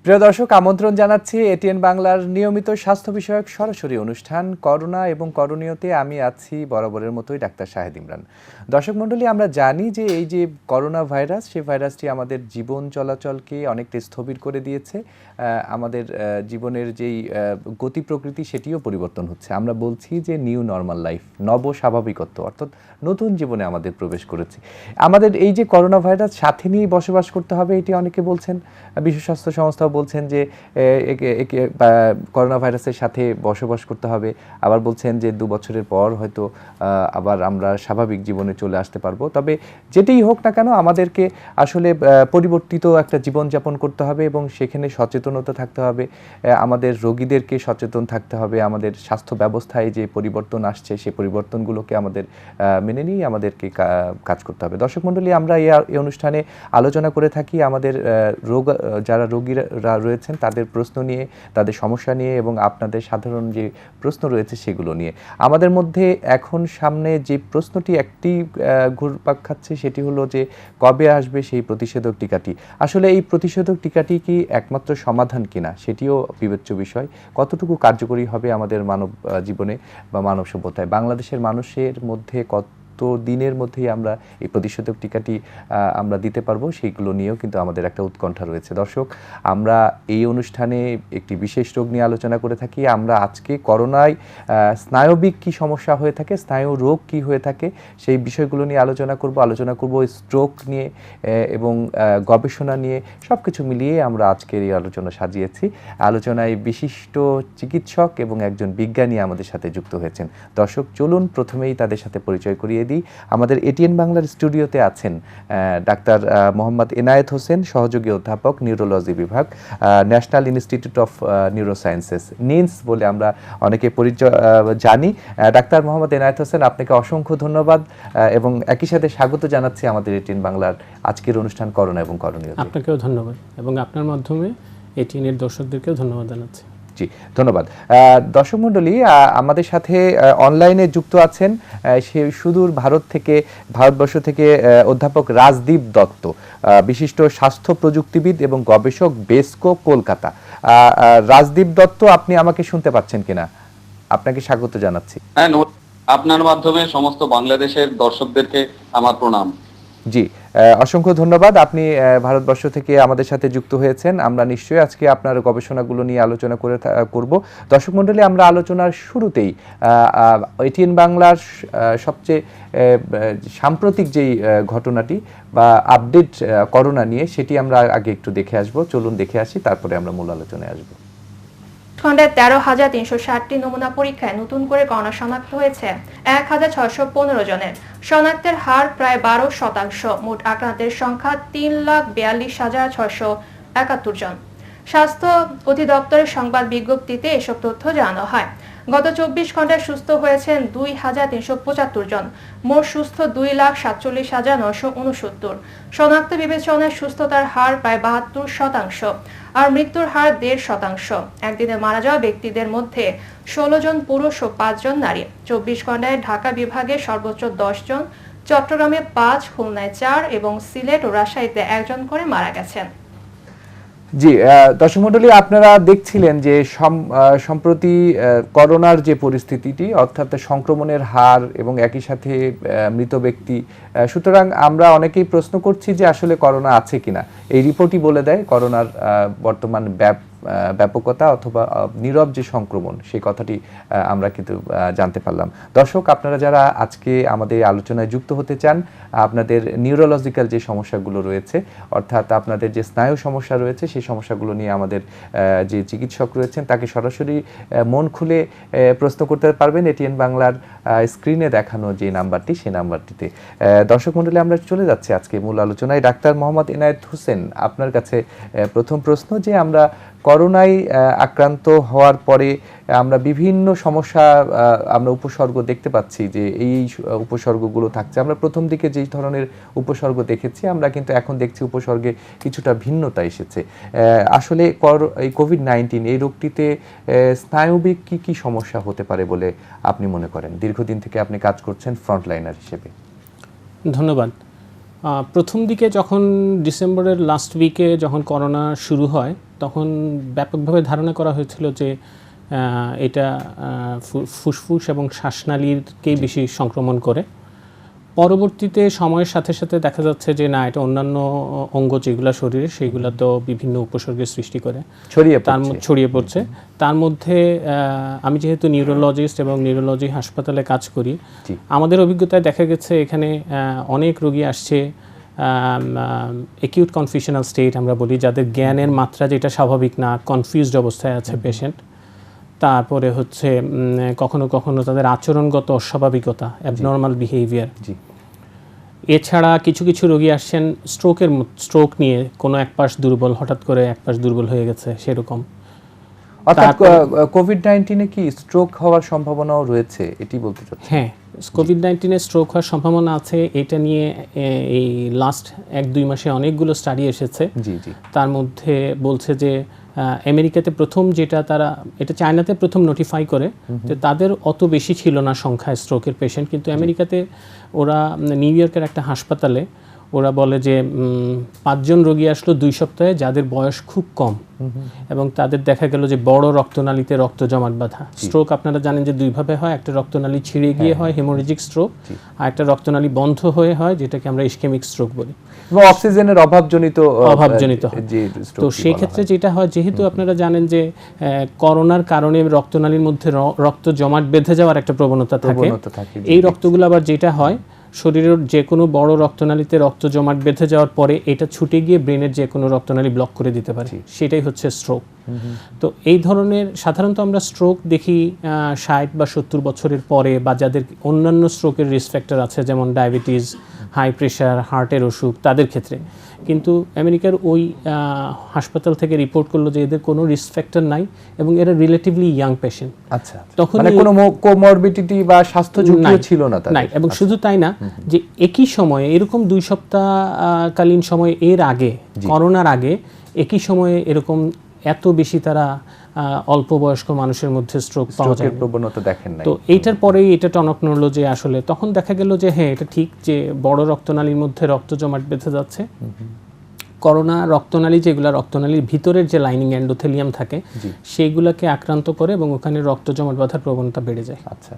প্রিয় দর্শক, আমন্ত্রণ জানাচ্ছি এটিএন বাংলার নিয়মিত স্বাস্থ্য বিষয়ক সরাসরি অনুষ্ঠান করোনা এবং করণীয়তে। আমি আছি বরাবরের মতোই ডাক্তার শাহেদ ইমরান। দর্শক মণ্ডলী, আমরা জানি যে এই যে করোনা ভাইরাস, সেই ভাইরাসটি আমাদের জীবন চলাচলকে অনেকটা স্থবির করে দিয়েছে। আমাদের জীবনের যেই গতি প্রকৃতি সেটিও পরিবর্তন হচ্ছে। আমরা বলছি যে নিউ নর্মাল লাইফ, নব স্বাভাবিকত্ব, অর্থাৎ নতুন জীবনে আমাদের প্রবেশ করেছে। আমাদের এই যে করোনা ভাইরাস সাথে নিয়েই বসবাস করতে হবে, এটি অনেকে বলছেন। বিশ্ব স্বাস্থ্য সংস্থাও বলছেন যে একে করোনা ভাইরাসের সাথে বসবাস করতে হবে। আবার বলছেন যে 2 বছরের পর হয়তো আবার আমরা স্বাভাবিক জীবনে চলে আসতে পারবো। তবে যেটাই হোক না কেন, আমাদেরকে আসলে পরিবর্তিত একটা জীবনযাপন করতে হবে এবং সেখানে সচেতনতা থাকতে হবে। আমাদের রোগীদেরকে সচেতন থাকতে হবে। আমাদের স্বাস্থ্য ব্যবস্থায় যে পরিবর্তন আসছে, সেই পরিবর্তনগুলোকে আমাদের মেনে নিয়ে আমাদেরকে কাজ করতে হবে। দর্শক মণ্ডলী, আমরা এই অনুষ্ঠানে আলোচনা করে থাকি আমাদের যারা রোগীরা রয়েছেন তাদের প্রশ্ন নিয়ে, তাদের সমস্যা নিয়ে এবং আপনাদের সাধারণ যে প্রশ্ন রয়েছে সেগুলো নিয়ে। আমাদের মধ্যে এখন সামনে যে প্রশ্নটি একটি ঘুরপাক খাচ্ছে, সেটি হলো যে কবে আসবে সেই প্রতিষেধক টিকাটি। আসলে এই প্রতিষেধক টিকাটি কি একমাত্র সমাধান কিনা সেটিও বিবেচ্য বিষয়। কতটুকু কার্যকরী হবে আমাদের মানব জীবনে বা মানব সভ্যতায়। বাংলাদেশের মানুষের মধ্যে দিনের মধ্যেই আমরা এই প্রতিষেধক টিকাটি আমরা দিতে পারবো, সেইগুলো নিয়েও কিন্তু আমাদের একটা উৎকণ্ঠা রয়েছে। দর্শক, আমরা এই অনুষ্ঠানে একটি বিশেষ রোগ নিয়ে আলোচনা করে থাকি। আমরা আজকে করোনায় স্নায়বিক কি সমস্যা হয়ে থাকে, স্নায়ু রোগ কি হয়ে থাকে, সেই বিষয়গুলো নিয়ে আলোচনা করব স্ট্রোক নিয়ে এবং গবেষণা নিয়ে সব কিছু মিলিয়ে আমরা আজকের এই আলোচনা সাজিয়েছি। আলোচনায় বিশিষ্ট চিকিৎসক এবং একজন বিজ্ঞানী আমাদের সাথে যুক্ত হয়েছেন। দর্শক, চলুন প্রথমেই তাদের সাথে পরিচয় করিয়ে দিই। আমাদের এটিএন বাংলার স্টুডিওতে আছেন ডাক্তার মোহাম্মদ এনায়েত হোসেন, সহযোগী অধ্যাপক, নিউরোলজি বিভাগ, ন্যাশনাল ইনস্টিটিউট অফ নিউরোসায়েন্সেস, নিনস বলে আমরা অনেকে পরিচয় জানি। ডাক্তার মোহাম্মদ এনায়েত হোসেন, আপনাকে অসংখ্য ধন্যবাদ এবং একই সাথে স্বাগত জানাচ্ছি আমাদের এটিএন বাংলার আজকের অনুষ্ঠান করোনা এবং করণীয়। আপনাকেও ধন্যবাদ এবং আপনার মাধ্যমে এটিএন এর দর্শকদেরকেও ধন্যবাদ জানাচ্ছি। জি, ধন্যবাদ। দর্শক মণ্ডলী, আমাদের সাথে অনলাইনে যুক্ত আছেন সে সুদূর ভারতবর্ষ থেকে অধ্যাপক রাজদীপ দত্ত, বিশিষ্ট স্বাস্থ্য প্রযুক্তিবিদ এবং গবেষক, বেস্কো, কলকাতা। রাজদীপ দত্ত, আপনি আমাকে শুনতে পাচ্ছেন কিনা? আপনাকে স্বাগত জানাচ্ছি। হ্যাঁ, আপনার মাধ্যমে সমস্ত বাংলাদেশের দর্শকদেরকে আমার প্রণাম। জি, অসংখ্য ধন্যবাদ। আপনি ভারতবর্ষ থেকে আমাদের সাথে যুক্ত হয়েছেন। আমরা নিশ্চয়ই আজকে আপনার গবেষণাগুলো নিয়ে আলোচনা করব। দর্শক মণ্ডলী, আমরা আলোচনার শুরুতেই এটিএন বাংলার সবচেয়ে সাম্প্রতিক যেই ঘটনাটি বা আপডেট করোনা নিয়ে, সেটি আমরা আগে একটু দেখে আসব। চলুন দেখে আসি, তারপরে আমরা মূল আলোচনায় আসব। খণ্ডের 13,360টি নমুনা পরীক্ষায় নতুন করে করোনা শনাক্ত হয়েছে 1,615 জনের। শনাক্তের হার প্রায় 12%। মোট আক্রান্তের সংখ্যা 3,42,671 জন। স্বাস্থ্য অধিদপ্তরের সংবাদ বিজ্ঞপ্তিতে এসব তথ্য জানানো হয়। গত 24 ঘন্টায় সুস্থ হয়েছেন 2,375 জন। মোট সুস্থ 2,47,969। শনাক্ত বিবেচনায় সুস্থতার হার প্রায় 72%। আর মৃত্যুর হার 1.5%। একদিনে মারা যাওয়া ব্যক্তিদের মধ্যে 16 জন পুরুষ ও 5 জন নারী। 24 ঘন্টায় ঢাকা বিভাগে সর্বোচ্চ 10 জন, চট্টগ্রামে 5, খুলনায় 4 এবং সিলেট ও রাজশাহীতে 1 জন করে মারা গেছেন। জি, দর্শক মণ্ডলী, আপনারা দেখছিলেন যে সম্প্রতি করোনার যে পরিস্থিতিটি, অর্থাৎ সংক্রমণের হার এবং একই সাথে মৃত ব্যক্তি। সুতরাং আমরা অনেকেই প্রশ্ন করছি যে আসলে করোনা আছে কিনা। এই রিপোর্টই বলে দেয় করোনার বর্তমান ব্যাপকতা অথবা নীরব যে সংক্রমণ, সেই কথাটি আমরা কিন্তু জানতে পারলাম। দর্শক, আপনারা যারা আজকে আমাদের আলোচনায় যুক্ত হতে চান, আপনাদের নিউরোলজিক্যাল যে সমস্যাগুলো রয়েছে, অর্থাৎ আপনাদের যে স্নায়ু সমস্যা রয়েছে, সেই সমস্যাগুলো নিয়ে আমাদের যে চিকিৎসক রয়েছেন তাকে সরাসরি মন খুলে প্রশ্ন করতে পারবেন এটিএন বাংলার স্ক্রিনে দেখানো যে নাম্বারটি, সেই নাম্বারটিতে। দর্শক মণ্ডলী, আমরা চলে যাচ্ছি আজকে মূল আলোচনায়। ডাক্তার মোহাম্মদ এনায়েত হোসেন, আপনার কাছে প্রথম প্রশ্ন যে আমরা করোনায় আক্রান্ত হওয়ার পরে আমরা বিভিন্ন সমস্যা, আমরা উপসর্গ দেখতে পাচ্ছি যে এই উপসর্গগুলো থাকছে। আমরা প্রথম দিকে যেই ধরনের উপসর্গ দেখেছি, আমরা কিন্তু এখন দেখছি উপসর্গে কিছুটা ভিন্নতা এসেছে। আসলে এই কোভিড-19 এই রোগটিতে স্নায়বিক কি সমস্যা হতে পারে বলে আপনি মনে করেন? দীর্ঘদিন থেকে আপনি কাজ করছেন ফ্রন্টলাইনার হিসেবে। ধন্যবাদ। প্রথম দিকে যখন ডিসেম্বরের লাস্ট উইকে যখন করোনা শুরু হয়, তখন ব্যাপকভাবে ধারণা করা হয়েছিল যে এটা ফুসফুস এবং শ্বাসনালীকেই বেশি সংক্রমণ করে। পরবর্তীতে সময়ের সাথে সাথে দেখা যাচ্ছে যে না, এটা অন্যান্য অঙ্গ যেগুলো শরীরে সেইগুলো তো বিভিন্ন উপসর্গের সৃষ্টি করে, ছড়িয়ে পড়ছে। তার মধ্যে আমি যেহেতু নিউরোলজিস্ট এবং নিউরোলজি হাসপাতালে কাজ করি, আমাদের অভিজ্ঞতায় দেখা গেছে এখানে অনেক রোগী আসছে অ্যাকিউট কনফিউশনাল স্টেট আমরা বলি, যাদের জ্ঞানের মাত্রা যেটা স্বাভাবিক না, কনফিউজড অবস্থায় আছে পেশেন্ট। তারপরে হচ্ছে কখনো কখনো তাদের আচরণগত অস্বাভাবিকতা, অ্যাবনর্মাল বিহেভিয়ার। এছাড়া কিছু কিছু রোগী আসছেন স্ট্রোক নিয়ে, কোনো এক পাশ দুর্বল, হঠাৎ করে এক পাশ দুর্বল হয়ে গেছে সেরকম। অর্থাৎ কোভিড-19 কি স্ট্রোক হওয়ার সম্ভাবনাও রয়েছে, এটি বলতে চাচ্ছি? হ্যাঁ, কোভিড-19 স্ট্রোক হওয়ার সম্ভাবনা আছে। এটা নিয়ে এই লাস্ট 1-2 মাসে অনেকগুলো স্টাডি এসেছে। তার মধ্যে বলছে যে আমেরিকাতে প্রথম যেটা এটা চায়নাতে প্রথম নোটিফাই করে, যে তাদের অত বেশি ছিল না সংখ্যায় স্ট্রোকের পেশেন্ট, কিন্তু আমেরিকাতে ওরা নিউ ইয়র্কের একটা হাসপাতালে ওরা বলে যে 5 জন রোগী আসলো 2 সপ্তাহে, যাদের বয়স খুব কম এবং তাদের দেখা গেল যে বড় রক্তনালীতে রক্ত জমাট বাঁধা। স্ট্রোক আপনারা জানেন যে 2 ভাবে হয়, একটা রক্তনালী ছিঁড়ে গিয়ে হয় হেমোরেজিক স্ট্রোক, আর একটা রক্তনালী বন্ধ হয়ে হয় যেটাকে আমরা ইসকেমিক স্ট্রোক বলি, এবং অক্সিজেনের অভাবজনিত হয়। তো সেই ক্ষেত্রে যেটা হয়, যেহেতু আপনারা জানেন যে করোনার কারণে রক্তনালীর মধ্যে রক্ত জমাট বেঁধে যাওয়ার একটা প্রবণতা থাকে, এই রক্তগুলো আবার যেটা হয় শরীরের যে কোনো বড় রক্তনালীতে রক্ত জমাট বেঁধে যাওয়ার পরে এটা ছুটে গিয়ে ব্রেনের যে কোনো রক্তনালী ব্লক করে দিতে পারে, সেটাই হচ্ছে স্ট্রোক। তো এই ধরনের সাধারণত আমরা স্ট্রোক দেখি 60 বা 70 বছরের পরে, বা যাদের অন্যান্য স্ট্রোকের রিস্ক ফ্যাক্টর আছে যেমন ডায়াবেটিস, হাই প্রেশার, হার্টের অসুখ, তাদের ক্ষেত্রে। কিন্তু আমেরিকার ওই হাসপাতাল থেকে রিপোর্ট করলো যে এদের কোনো রিস্ক ফ্যাক্টর নাই এবং এরা রিলেটিভলি ইয়াং পেশেন্ট। আচ্ছা, তখন মানে কোনো কোমরবিডিটি বা স্বাস্থ্য ঝুঁকিও ছিল না তাদের। এবং শুধু তাই না, যে একই সময়ে এরকম 2 সপ্তাহকালীন সময় এর আগে, করোনার আগে একই সময়ে এরকম এত বেশি তারা অল্প বয়স্ক মানুষের মধ্যে স্ট্রোক পাওয়া যায় প্রবণতা দেখেন না। তো এইটার পরেই এটা টনক নড়লো যে আসলে তখন দেখা গেল যে হ্যাঁ, এটা ঠিক যে বড় রক্তনালীর মধ্যে রক্ত জমাট বেঁধে যাচ্ছে। করোনা রক্তনালী, যেগুলো রক্তনালীর ভিতরের যে লাইনিং এন্ডোথেলিয়াম থাকে, সেইগুলোকে আক্রান্ত করে এবং ওখানে রক্ত জমাট বাঁধার প্রবণতা বেড়ে যায়। আচ্ছা,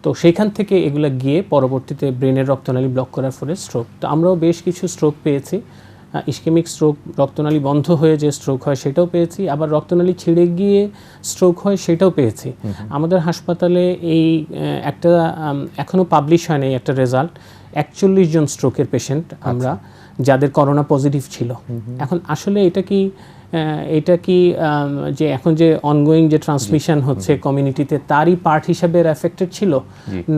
তো সেইখান থেকে এগুলো গিয়ে পরবর্তীতে ব্রেনের রক্তনালী ব্লক করার ফলে স্ট্রোক। তো আমরাও বেশ কিছু স্ট্রোক পেয়েছি, ইসকেমিক স্ট্রোক, রক্তনালী বন্ধ হয়ে যে স্ট্রোক হয় সেটাও পেয়েছি, আবার রক্তনালী ছিঁড়ে গিয়ে স্ট্রোক হয় সেটাও পেয়েছি। আমাদের হাসপাতালে এই একটা এখনও পাবলিশ হয়নি একটা রেজাল্ট, 41 জন স্ট্রোকের পেশেন্ট আমরা যাদের করোনা পজিটিভ ছিল। এখন আসলে এটা কি যে এখন যে অনগোয়িং যে ট্রান্সমিশন হচ্ছে কমিউনিটিতে, তারই পার্ট হিসাবে এফেক্টেড ছিল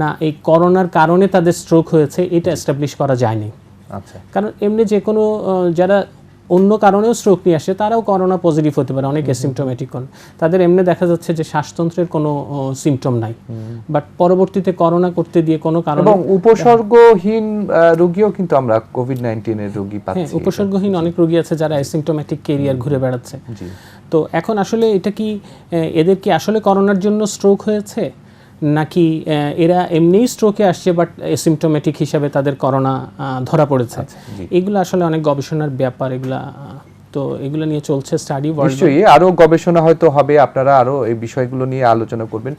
না এই করোনার কারণে তাদের স্ট্রোক হয়েছে, এটা এস্টাবলিশ করা যায়নি। আচ্ছা, কারণ এমনি যে কোনো যারা অন্য কারণেও স্ট্রোক নিয়ে আসে তারাও করোনা পজিটিভ হতে পারে, অনেক অ্যাসিম্পটোমেটিক, তাদের এমনি দেখা যাচ্ছে যে শ্বাসতন্ত্রের কোনো সিমটম নাই, বাট পরবর্তীতে করোনা করতে দিয়ে কোনো কারণে, এবং উপসর্গহীন রোগীও কিন্তু আমরা কোভিড-19 এর রোগী পাচ্ছি। উপসর্গহীন অনেক রোগী আছে যারা অ্যাসিম্পটোমেটিক ক্যারিয়ার ঘুরে বেড়াচ্ছে। তো এখন আসলে এটা কি এদের কি আসলে করোনার জন্য স্ট্রোক হয়েছে, নাকি এরা এমনিই স্ট্রোকে আসছে বাট অ্যাসিম্পটোমেটিক হিসাবে তাদের করোনা ধরা পড়েছে? এগুলো আসলে অনেক গবেষণার ব্যাপার, এগুলা তো এগুলো নিয়ে চলছে স্টাডি। নিশ্চয়ই আরো গবেষণা হয়তো হবে, আপনারা আরো এই বিষয়গুলো নিয়ে আলোচনা করবেন।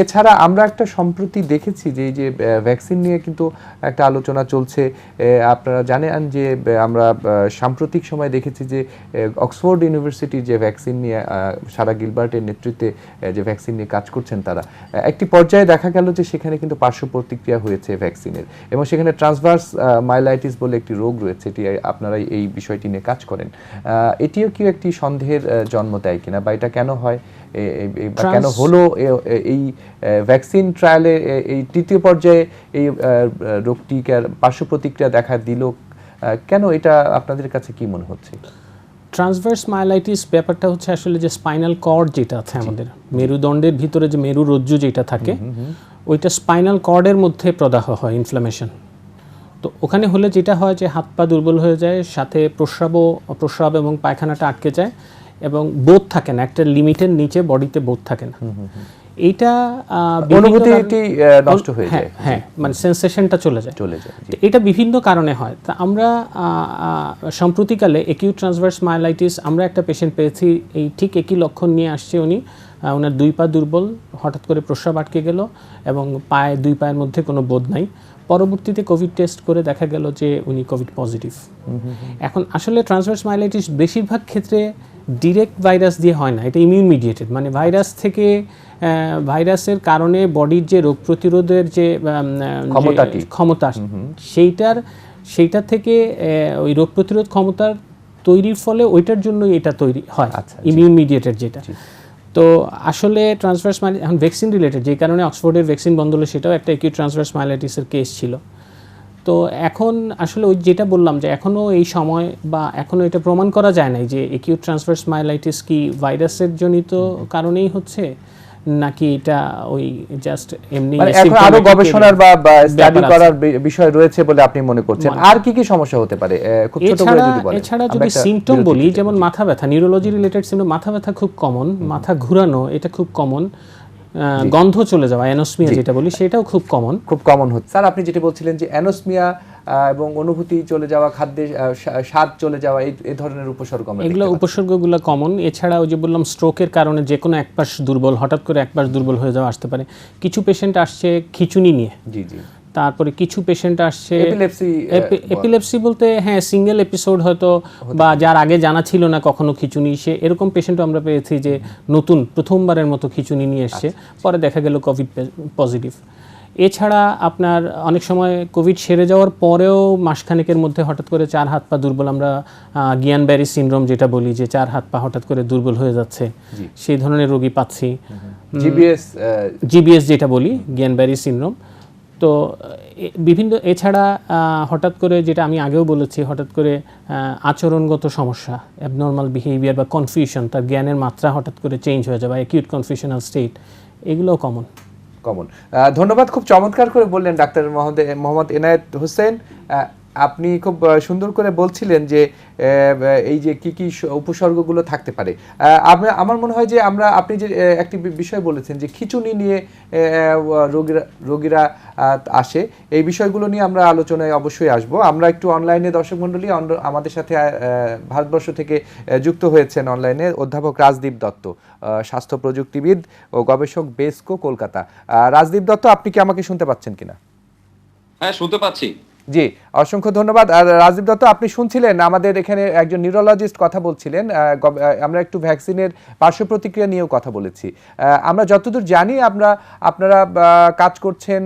এছাড়া আমরা একটা সম্প্রতি দেখেছি যে এই যে ভ্যাকসিন নিয়ে কিন্তু একটা আলোচনা চলছে। আপনারা জানেন যে আমরা সাম্প্রতিক সময় দেখেছি যে অক্সফোর্ড ইউনিভার্সিটির যে ভ্যাকসিন নিয়ে সারা গিলবার্টের নেতৃত্বে যে ভ্যাকসিন নিয়ে কাজ করছেন তারা, একটি পর্যায়ে দেখা গেল যে সেখানে কিন্তু পার্শ্ব প্রতিক্রিয়া হয়েছে ভ্যাকসিনের, এবং সেখানে ট্রান্সভার্স মাইলাইটিস বলে একটি রোগ রয়েছে। এটি আপনারা এই বিষয়টি নিয়ে কাজ করেন, এটিও কি একটি সন্দেহের জন্ম দেয় কিনা, বা এটা কেন হয়, কেন হলো এই ভ্যাকসিন ট্রায়ালে এই তৃতীয় পর্যায়ে এই রোগটিকে পার্শ্ব প্রতিক্রিয়া দেখা দিল কেন, এটা আপনাদের কাছে কি মনে হচ্ছে? ট্রান্সভার্স মাইলাইটিস ব্যাপারটা হচ্ছে আসলে যে স্পাইনাল কর্ড যেটা আছে আমাদের মেরুদণ্ডের ভিতরে, যে মেরুরজ্জু যেটা থাকে, ওইটা স্পাইনাল কর্ডের মধ্যে প্রদাহ হয়, ইনফ্লামেশন। তো ওখানে হলে যেটা হয় যে হাত পা দুর্বল হয়ে যায়, সাথে প্রস্রাব এবং পায়খানাটা আটকে যায়, এবং বোধ থাকে না, একটা লিমিটের নিচে বডিতে বোধ থাকে না। এইটা অনুভূতিটি নষ্ট হয়ে যায়। হ্যাঁ, মানে সেন্সেশনটা চলে যায়। জি। এটা বিভিন্ন কারণে হয়। তা আমরা সম্প্রতিকালে অ্যাকিউট ট্রান্সভার্স মাইলাইটিস আমরা একটা পেশেন্ট পেয়েছি, এই ঠিক একই লক্ষণ নিয়ে আসছে উনি। ওনার 2 পা দুর্বল, হঠাৎ করে প্রস্রাব আটকে গেল এবং 2 পায়ের মধ্যে কোনো বোধ নাই। পরবর্তীতে কোভিড টেস্ট করে দেখা গেল যে উনি কোভিড পজিটিভ। এখন আসলে ট্রান্সভার্স মাইলাইটিস বেশিরভাগ ক্ষেত্রে ডিরেক্ট ভাইরাস দিয়ে হয় না, এটা ইমিউন মিডিয়েটেড, মানে ভাইরাস থেকে ভাইরাসের কারণে বডির যে রোগ প্রতিরোধের যে ক্ষমতা সেইটা থেকে ওই রোগ প্রতিরোধ ক্ষমতার তৈরির ফলে ওইটার জন্য এটা তৈরি হয়, ইমিউন মিডিয়েটেড যেটা। তো আসলে ট্রান্সভার্স মাইলাইটিস এখন ভ্যাকসিন রিলেটেড, যে কারণে অক্সফোর্ডের ভ্যাকসিন বন্ধ হলো, সেটাও একটা অ্যাকিউট ট্রান্সভার্স মাইলাইটিসের কেস ছিল। তো এখন আসলে ওই যেটা বললাম যে এখনও এই সময় বা এখনও এটা প্রমাণ করা যায় নাই যে অ্যাকিউট ট্রান্সভার্স মাইলাইটিস কি ভাইরাসের জনিত কারণেই হচ্ছে নাকি এটা ওই জাস্ট এমনি। এখন আরো গবেষণার বা স্টাডি করার বিষয় রয়েছে বলে আপনি মনে করছেন। আর কি কি সমস্যা হতে পারে খুব ছোট করে যদি বলেন? এছাড়া যদি সিম্পটম বলি, যেমন মাথা ব্যথা, নিউরোলজি রিলেটেড সিম্পটম, মাথা ব্যথা খুব কমন, মাথা ঘোরানো এটা খুব কমন, গন্ধ চলে যাওয়া অ্যানোসমিয়া যেটা বলি সেটাও খুব কমন হচ্ছে। স্যার আপনি যেটা বলছিলেন যে অ্যানোসমিয়া এবং অনুভূতি চলে যাওয়া, খাদ্যে স্বাদ চলে যাওয়া, এই ধরনের উপসর্গ, এগুলো উপসর্গগুলো কমন। এছাড়া ওই যে বললাম স্ট্রোকের কারণে যে কোনো এক পাশ দুর্বল, হঠাৎ করে এক পাশ দুর্বল হয়ে যাওয়া আসতে পারে। কিছু পেশেন্ট আসছে খিঁচুনি নিয়ে, তারপরে কিছু পেশেন্ট আসছে এপিলেপসি বলতে হ্যাঁ সিঙ্গেল এপিসোড হয়তো, বা যার আগে জানা ছিল না কখনো খিঁচুনি, সে এরকম পেশেন্টও আমরা পেয়েছি যে নতুন প্রথমবারের মতো খিঁচুনি নিয়ে এসছে, পরে দেখা গেল কোভিড পজিটিভ। এছাড়া আপনার অনেক সময় কোভিড সেরে যাওয়ার পরেও মাসখানেকের মধ্যে হঠাৎ করে 4 হাত পা দুর্বল, আমরা গিয়ান ব্যারি সিনড্রোম যেটা বলি, যে 4 হাত পা হঠাৎ করে দুর্বল হয়ে যাচ্ছে, সেই ধরনের রোগী পাচ্ছি। জিবিএস যেটা বলি, গিয়ান ব্যারি সিনড্রোম। তো বিভিন্ন, এছাড়া হঠাৎ করে যেটা আমি আগেও বলেছি, হঠাৎ করে আচরণগত সমস্যা, অ্যাবনর্মাল বিহেভিয়ার বা কনফিউশন, তার জ্ঞানের মাত্রা হঠাৎ করে চেঞ্জ হয়ে যাবে, অ্যাকিউট কনফিউশনাল স্টেট, এগুলোও কমন। ধন্যবাদ, খুব চমৎকার করে বললেন ডাক্তার মোহাম্মদ এনায়েত হোসেন। আপনি খুব সুন্দর করে বলছিলেন যে এই যে কি কি উপসর্গগুলো থাকতে পারে। আমার মনে হয় যে আপনি যে একটি বিষয় বলেছেন যে খিঁচুনি নিয়ে রোগীরা আসে, এই বিষয়গুলো নিয়ে আমরা আলোচনায় অবশ্যই আসব। আমরা একটু অনলাইনে দর্শক মণ্ডলী, আমাদের সাথে ভারতবর্ষ থেকে যুক্ত হয়েছেন অনলাইনে অধ্যাপক রাজদীপ দত্ত, স্বাস্থ্য প্রযুক্তিবিদ ও গবেষক, বেসকো, কলকাতা। রাজদীপ দত্ত, আপনি কি আমাকে শুনতে পাচ্ছেন কিনা? হ্যাঁ, শুনতে পাচ্ছি। জি, অসংখ্য ধন্যবাদ। আর রাজদীপ দত্ত, আপনি শুনছিলেন আমাদের এখানে একজন নিউরোলজিস্ট কথা বলছিলেন, আমরা একটু ভ্যাকসিনের পার্শ্ব প্রতিক্রিয়া নিয়েও কথা বলেছি। আমরা যতদূর জানি আপনারা কাজ করছেন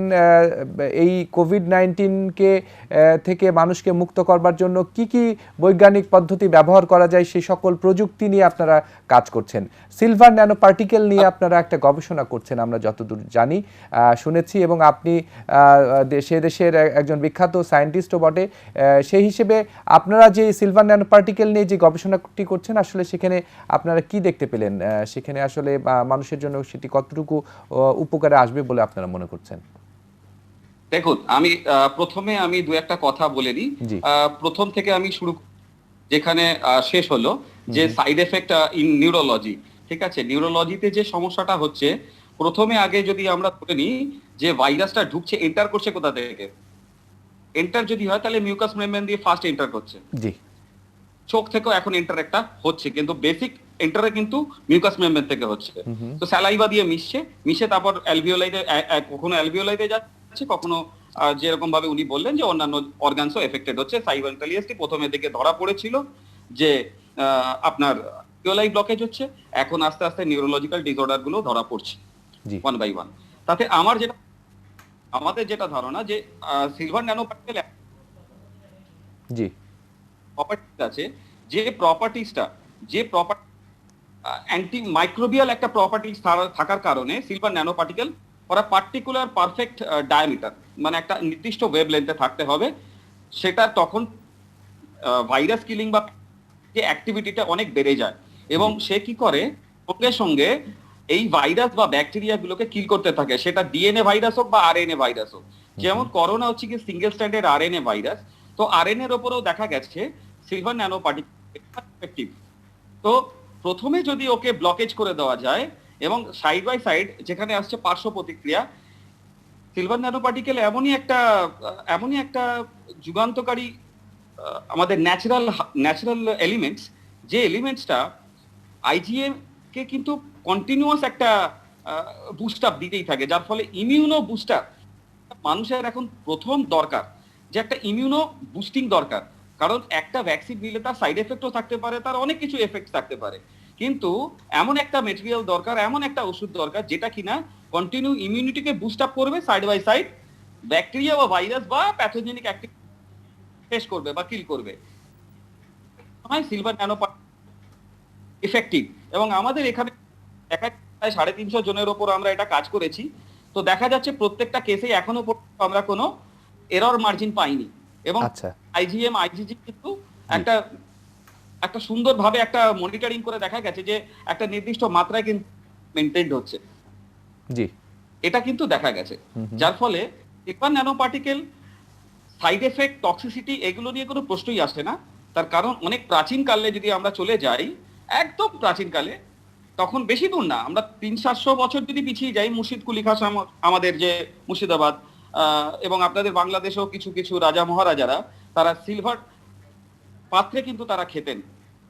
এই কোভিড-19 থেকে মানুষকে মুক্ত করবার জন্য কি কি বৈজ্ঞানিক পদ্ধতি ব্যবহার করা যায় সেই সকল প্রযুক্তি নিয়ে আপনারা কাজ করছেন। সিলভার ন্যানো পার্টিকেল নিয়ে আপনারা একটা গবেষণা করছেন আমরা যতদূর জানি, শুনেছি, এবং আপনি সে দেশের একজন বিখ্যাত সায়েন্টিস্টও বটে। সেই হিসেবে আপনারা যে সিলভার ন্যানো পার্টিকেল নিয়ে যে গবেষণাটি করছেন, আসলে সেখানে আপনারা কি দেখতে পেলেন? সেখানে আসলে মানুষের জন্য সেটি কতটুকু উপকারে আসবে বলে আপনারা মনে করছেন? দেখুন, প্রথমে আমি দু একটা কথা বলে নিই। প্রথম থেকে আমি শুরু, যেখানে শেষ হলো যে সাইড এফেক্ট ইন নিউরোলজি। ঠিক আছে, নিউরোলজিতে যে সমস্যাটা হচ্ছে, প্রথমে আগে যদি আমরা ধরে নিই যে ভাইরাসটা ঢুকছে, এন্টার করছে কোথা থেকে। এন্টার যদি হয় তাহলে মিউকাস মেমব্রেন দিয়ে ফার্স্ট এন্টার করছে, চোখ থেকেও এখন এন্টার একটা হচ্ছে, কিন্তু বেসিক এন্টারে কিন্তু মিউকাস মেমব্রেন থেকে হচ্ছে। তো স্যালাইভা দিয়ে মিশে তারপর অ্যালভিওলাইতে, কখনো অ্যালভিওলাইতে যাচ্ছে, কখনো যেরকম ভাবে উনি বললেন যে অন্যান্য অর্গানসও এফেক্টেড হচ্ছে। সাইবান্টালিয়াসটি প্রথমের দিকে ধরা পড়েছিল যে আপনার অ্যালভিওলাই ব্লকেজ হচ্ছে, এখন আস্তে আস্তে নিউরোলজিক্যাল ডিসঅর্ডার গুলো ধরা পড়ছে ওয়ান বাই ওয়ান। তাতে আমাদের যেটা ধারণা যে সিলভার ন্যানো পার্টিকেল প্রপার্টিজ আছে, যে প্রপার্টিজটা অ্যান্টি মাইক্রোবিয়াল একটা প্রপার্টিজ থাকার কারণে সিলভার ন্যানো পার্টিকেল ওরা পার্টিকুলার পারফেক্ট ডায়ামিটার, মানে একটা নির্দিষ্ট ওয়েভ লেন্থে থাকতে হবে। সেটা তখন ভাইরাস কিলিং বা যে অ্যাক্টিভিটিটা অনেক বেড়ে যায়, এবং সে কি করে সঙ্গে সঙ্গে এই ভাইরাস বা ব্যাকটেরিয়া গুলোকে কিল করতে থাকে, সেটা ডিএনএ ভাইরাস হোক বা আরএনএ ভাইরাস হোক। যেমন করোনা হচ্ছে কি সিঙ্গেল স্ট্র্যান্ডেড আরএনএ ভাইরাস, তো আরএনএর উপরেও দেখা গেছে সিলভার ন্যানো পার্টিকেল এফেক্টিভ। তো প্রথমে যদি ওকে ব্লকেজ করে দেওয়া যায়, এবং সাইড বাই সাইড যেখানে আসছে পার্শ্ব প্রতিক্রিয়া, সিলভার ন্যানো পার্টিকেল এমনই একটা যুগান্তকারী আমাদের ন্যাচারাল এলিমেন্টস, যে এলিমেন্টসটা আইজিএম কে কিন্তু কন্টিনিউয়াস একটা বুস্ট আপ দিতেই থাকে, যার ফলে ইমিউনো বুস্টার মানুষের এখন প্রথম দরকার, যে একটা ইমিউনো বুস্টিং দরকার। কারণ একটা ভ্যাকসিন নিলে তার সাইড এফেক্টও থাকতে পারে, তার অনেক কিছু এফেক্ট থাকতে পারে, কিন্তু এমন একটা মেটেরিয়াল দরকার, এমন একটা ওষুধ দরকার যেটা কিনা কন্টিনিউ ইমিউনিটিকে বুস্ট আপ করবে, সাইড বাই সাইড ব্যাকটেরিয়া বা ভাইরাস বা প্যাথোজেনিক অ্যাক্টিভিটি শেষ করবে বা কিল করবে। সিলভার ন্যানো ইফেক্টিভ, এবং আমাদের এখানে দেখা প্রায় 350 জনের ওপর আমরা এটা কাজ করেছি। তো দেখা যাচ্ছে প্রত্যেকটা কেসে এখনো পর্যন্ত আমরা কোনো এরর মার্জিন পাইনি, এবং আইজিএম আইজিজি কিন্তু একটা সুন্দরভাবে একটা মনিটরিং করে দেখা গেছে যে একটা নির্দিষ্ট মাত্রায় কিন্তু মেইনটেইনড হচ্ছে। জি, এটা কিন্তু দেখা গেছে, যার ফলে silver nano particle side effect, toxicity এগুলো নিয়ে কোনো প্রশ্নই আসে না। তার কারণ অনেক প্রাচীন কালে যদি আমরা চলে যাই, একদম প্রাচীন কালে, তখন বেশি দূর না, আমরা 300-400 বছর যদি পিছিয়ে যাই, মুর্শিদ কুলি খান আমাদের যে মুর্শিদাবাদ এবং আপনাদের বাংলাদেশেও কিছু কিছু রাজা মহারাজারা, তারা সিলভার পাত্রে কিন্তু তারা খেতেন,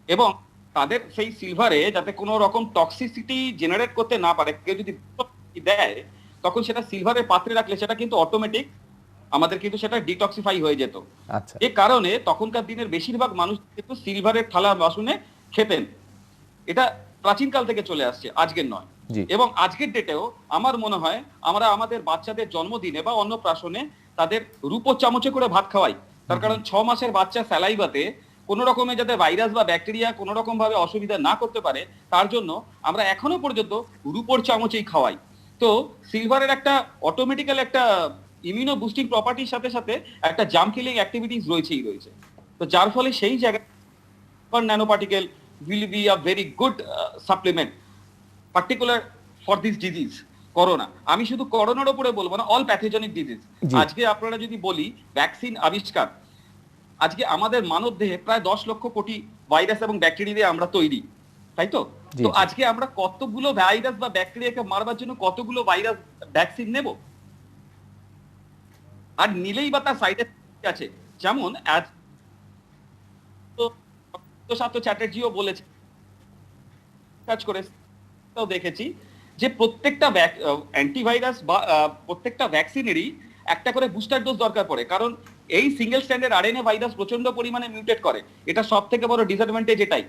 এবং তাদের সেই সিলভারে যাতে কোনো রকম টক্সিসিটি জেনারেট করতে না পারে, কেউ যদি দেয় তখন সেটা সিলভারের পাত্রে রাখলে সেটা কিন্তু অটোমেটিক আমাদের কিন্তু সেটা ডিটক্সিফাই হয়ে যেত। এই কারণে তখনকার দিনের বেশিরভাগ মানুষ কিন্তু সিলভারের থালা বাসনে খেতেন। এটা প্রাচীন কাল থেকে চলে আসছে, আজকের নয়। এবং আজকের ডেটেও আমার মনে হয় আমরা আমাদের বাচ্চাদের জন্মদিনে বা অন্নপ্রাশনে তাদের রূপোর চামচে করে ভাত খাওয়াই। তার কারণ 6 মাসের বাচ্চা স্যালাইভাতে কোন রকমের যাতে ভাইরাস বা ব্যাকটেরিয়া কোন রকম ভাবে অসুবিধা না করতে পারে, তার জন্য আমরা এখনো পর্যন্ত রূপোর চামচেই খাওয়াই। তো সিলভারের একটা অটোমেটিক্যাল একটা ইমিউনো বুস্টিং প্রপার্টির সাথে সাথে একটা জার্ম কিলিং অ্যাক্টিভিটিস রয়েছে। তো যার ফলে সেই জায়গায় nano particle will be a very good supplement particular for this disease corona. আমি শুধু করোনার উপরে বলবো না, অল প্যাথোজেনিক ডিজিজ। আজকে আপনারা যদি বলি ভ্যাকসিন আবিষ্কার, আজকে আমাদের মানব দেহে প্রায় 10 লক্ষ কোটি ভাইরাস এবং ব্যাকটেরিয়া দিয়ে আমরা তৈরি, তাই তো? তো আজকে আমরা কতগুলো ভাইরাস বা ব্যাকটেরিয়াকে মারবার জন্য কতগুলো ভাইরাস ভ্যাকসিন নেব, আর নিলেই বা তার সাইড এফেক্ট আছে। যেমন চ্যাটার্জিও বলেছে, কাজ করে দেখেছি যে প্রত্যেকটা অ্যান্টিভাইরাস বা প্রত্যেকটা ভ্যাকসিনেরই একটা করে বুস্টার ডোজ দরকার পড়ে, কারণ এই সিঙ্গেল স্ট্যান্ডার্ড আরএনএ ভাইরাস প্রচন্ড পরিমাণে মিউটেট করে। এটা সব থেকে বড় ডিসঅ্যাডভান্টেজ এটাই,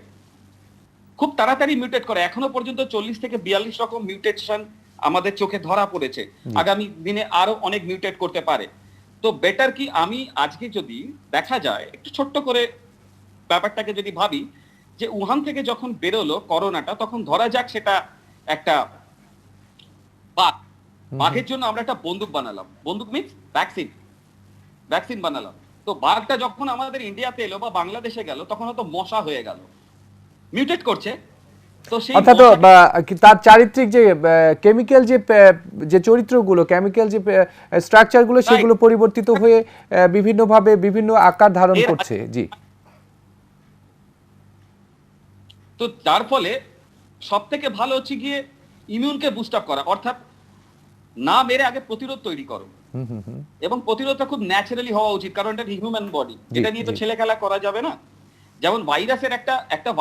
খুব তাড়াতাড়ি মিউটেট করে। এখনো পর্যন্ত 40 থেকে 42 রকম মিউটেশন আমাদের চোখে ধরা পড়েছে, আগামী দিনে আরো অনেক মিউটেট করতে পারে। তো বেটার কি আমি আজকে যদি দেখা যায় একটু ছোট্ট করে ব্যাপারটাকে যদি ভাবি, যে উহান থেকে যখন বেরোলো করোনাটা, তখন ধরা যাক সেটা একটা বাঘ, বাঘের জন্য আমরা একটা বন্দুক বানালাম, বন্দুক মিন্স ভ্যাকসিন বানালাম। তো বাঘটা যখন আমাদের ইন্ডিয়াতে এলো বা বাংলাদেশে গেল, তখন হয়তো মশা হয়ে গেল, মিউটেট করছে। তো সেই অর্থাৎ তার চারিত্রিক যে কেমিক্যাল যে চরিত্রগুলো, কেমিক্যাল যে স্ট্রাকচারগুলো, সেগুলো পরিবর্তিত হয়ে বিভিন্নভাবে বিভিন্ন আকার ধারণ করছে। জি, তো যার ফলে সব থেকে ভালো হচ্ছে গিয়ে ইমিউনকে বুস্ট আপ করা, অর্থাৎ না মেরে আগে প্রতিরোধ তৈরি করো, এবং প্রতিরোধটা খুব ন্যাচারালি হওয়া উচিত, কারণ এটা হিউম্যান বডি, এটা নিয়ে তো ছেলে খেলা করা যাবে না। যেমন ভাইরাসের একটা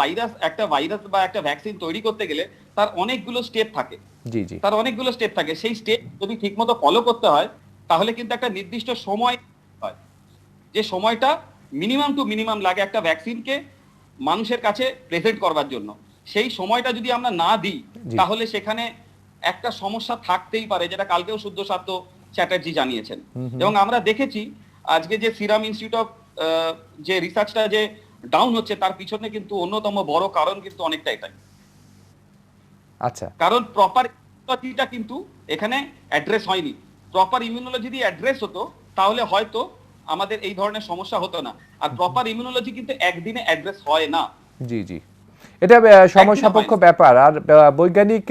ভাইরাস বা একটা ভ্যাকসিন তৈরি করতে গেলে তার অনেকগুলো স্টেপ থাকে, সেই স্টেপ যদি ঠিকমতো ফলো করতে হয়, তাহলে কিন্তু একটা নির্দিষ্ট সময় হয়, যে সময়টা মিনিমাম টু মিনিমাম লাগে একটা ভ্যাকসিনকে মানুষের কাছে প্রেজেন্ট করবার জন্য। সেই সময়টা যদি আমরা না দিই, তাহলে সেখানে একটা সমস্যা থাকতেই পারে, যেটা কালকেও শুদ্ধসাধ্য চ্যাটার্জি জানিয়েছেন। এবং আমরা দেখেছি আজকে যে সিরাম ইনস্টিটিউট অফ যে রিসার্চটা যে ডাউন হচ্ছে, তার পিছনে কিন্তু অন্যতম বড় কারণ কিন্তু অনেকটা এটাই। আচ্ছা, কারণ প্রপার ইমিউনোলজিটা কিন্তু এখানে অ্যাড্রেস হয়নি। প্রপার ইমিউনোলজি যদি অ্যাড্রেস হতো, তাহলে হয়তো আমাদের এই ধরনের সমস্যা হতো না। আর প্রপার ইমিউনোলজি কিন্তু একদিনে অ্যাড্রেস হয় না। জি জি, এটা সময় সাপেক্ষ ব্যাপার। আর বৈজ্ঞানিক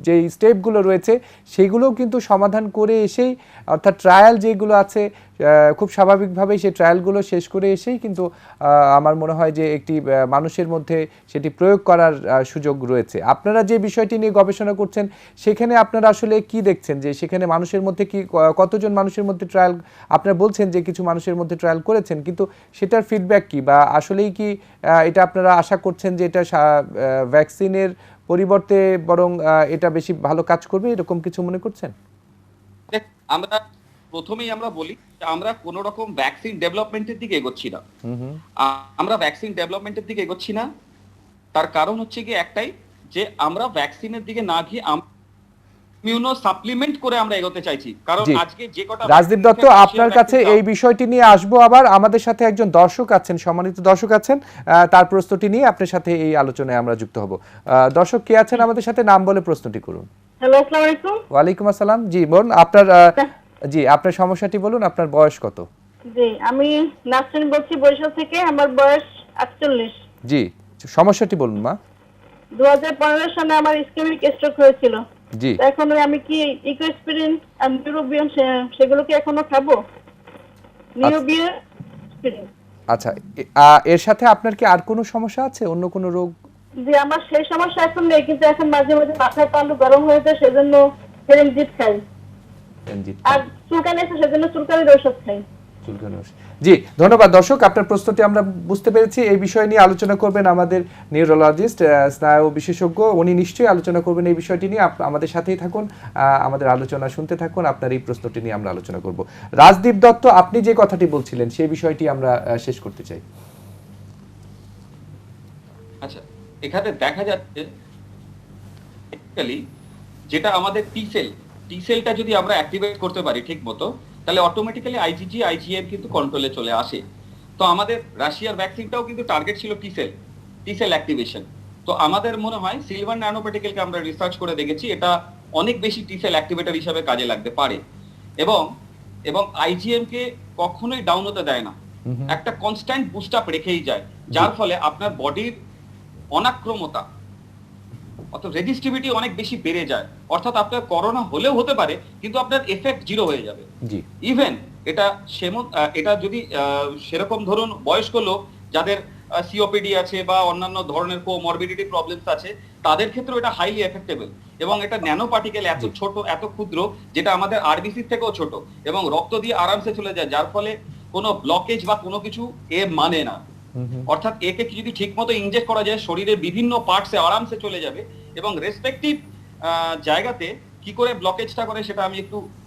যেই স্টেপগুলো রয়েছে সেগুলোও কিন্তু সমাধান করে এসেই, অর্থাৎ ট্রায়াল যেগুলো আছে খুব স্বাভাবিকভাবেই সেই ট্রায়ালগুলো শেষ করে এসেই কিন্তু আমার মনে হয় যে একটি মানুষের মধ্যে সেটি প্রয়োগ করার সুযোগ রয়েছে। আপনারা যে বিষয়টি নিয়ে গবেষণা করছেন সেখানে আপনারা আসলে কি দেখছেন, যে সেখানে মানুষের মধ্যে কি কতজন মানুষের মধ্যে ট্রায়াল, আপনারা বলছেন যে কিছু মানুষের মধ্যে ট্রায়াল করেছেন, কিন্তু সেটার ফিডব্যাক কি, বা আসলেই কি এটা আপনারা আশা করছেন যে এটা ভ্যাকসিনের পরিবর্তে বরং এটা বেশি ভালো কাজ করবে, এরকম কিছু মনে করছেন? আমরা প্রথমেই আমরা বলি যে আমরা কোন রকম ভ্যাকসিন ডেভেলপমেন্টের দিকে এগোচ্ছি না। আমরা ভ্যাকসিন ডেভেলপমেন্টের দিকে এগোচ্ছি না, তার কারণ হচ্ছে কি একটাই, যে আমরা ভ্যাকসিনের দিকে না গিয়ে ইমিউনো সাপ্লিমেন্ট করে আমরা এগোতে চাইছি। কারণ আজকে যে কটা রাজদীপ দত্ত, আপনার কাছে এই বিষয়টি নিয়ে আসবো আবার। আমাদের সাথে একজন দর্শক আছেন, সম্মানিত দর্শক আছেন, তার প্রশ্নটি নিয়ে আপনার সাথে এই আলোচনায় আমরা যুক্ত হব। দর্শক কে আছেন আমাদের সাথে, নাম বলে প্রশ্নটি করুন। হ্যালো, আসসালামু আলাইকুম। ওয়ালাইকুম আসসালাম। জি বলুন, আপনার সমস্যাটি বলুন, আপনার বয়স কত? জি, আমি নাসরিন বলছি বরিশাল থেকে, আমার বয়স 48। জি, সমস্যাটি বলুন মা। 2015 সালে আমার ইসকেমিক স্ট্রোক হয়েছিল। জি, এখন আমি কি ইকোস্পিরিন আর নিউরোবিয়ন সেগুলো কি এখনো খাবো? নিউরোবিয়ন। আচ্ছা, এর সাথে আপনার কি আর কোনো সমস্যা আছে, অন্য কোনো রোগ? জি, আমার সেই সমস্যা এখন নেই, কিন্তু এখন মাঝে মাঝে মাথার তালু গরম হয়ে যায়, সেজন্য ফেরেনজিট খাই। আর চুলকানি আছে, সেজন্য চুলকানির ঔষধ খাই। জি, ধন্যবাদ দর্শক, আপনার প্রশ্নটি আমরা বুঝতে পেরেছি। এই বিষয় নিয়ে আলোচনা করবেন আমাদের নিউরোলজিস্ট, স্নায়ু বিশেষজ্ঞ, উনি নিশ্চয়ই আলোচনা করবেন এই বিষয়টি নিয়ে। আমাদের সাথেই থাকুন, আমাদের আলোচনা শুনতে থাকুন। আপনার এই প্রশ্নটি নিয়ে আমরা আলোচনা করব। রাজদীপ দত্ত, আপনি যে কথাটি বলছিলেন সেই বিষয়টি আমরা শেষ করতে চাই। আচ্ছা, এখানে দেখা যাচ্ছে যেটা আমাদের টি সেলটা যদি আমরা অ্যাক্টিভেট করতে পারি ঠিক মতো, তাহলে অটোমেটিক্যালি আইজিজি আইজিএম কিন্তু কন্ট্রোলে চলে আসে। তো আমাদের রাশিয়ার ভ্যাকসিনটাও কিন্তু টার্গেট ছিল টি সেল অ্যাক্টিভেশন। তো আমাদের মনে হয় সিলভার ন্যানোপার্টিকেলকে আমরা রিসার্চ করে দেখেছি, এটা অনেক বেশি টি সেল অ্যাক্টিভেটর হিসেবে কাজে লাগতে পারে, এবং আইজিএম কে কখনোই ডাউন হতে দেয় না, একটা কনস্ট্যান্ট বুস্ট আপ রেখেই যায়, যার ফলে আপনার বডির অনাক্রমতা অর্থাৎ রেজিস্টিভিটি অনেক বেশি বেড়ে যায়। অর্থাৎ আপনার করোনা হলেও হতে পারে, কিন্তু আপনার এফেক্ট জিরো হয়ে যাবে। ইভেন এটা যদি সেরকম ধরুন বয়স্ক লোক যাদের সিওপিডি আছে বা অন্যান্য ধরনের কোমরবিডিটি প্রবলেমস আছে, তাদের ক্ষেত্রে এটা হাইলি এফেক্টেবল। এবং এটা ন্যানো পার্টিকেল এত ছোট, এত ক্ষুদ্র, যেটা আমাদের আরবিসি থেকেও ছোট, এবং রক্ত দিয়ে আরামসে চলে যায়, যার ফলে কোনো ব্লকেজ বা কোনো কিছু মানে না। অর্থাৎ একে যদি ঠিকমতো ইনজেক্ট করা যায়, শরীরের বিভিন্ন পার্টসে আরামসে চলে যাবে, এবং রেসপেক্টিভ জায়গাতে কি করে ব্লকেজটা করে সেটা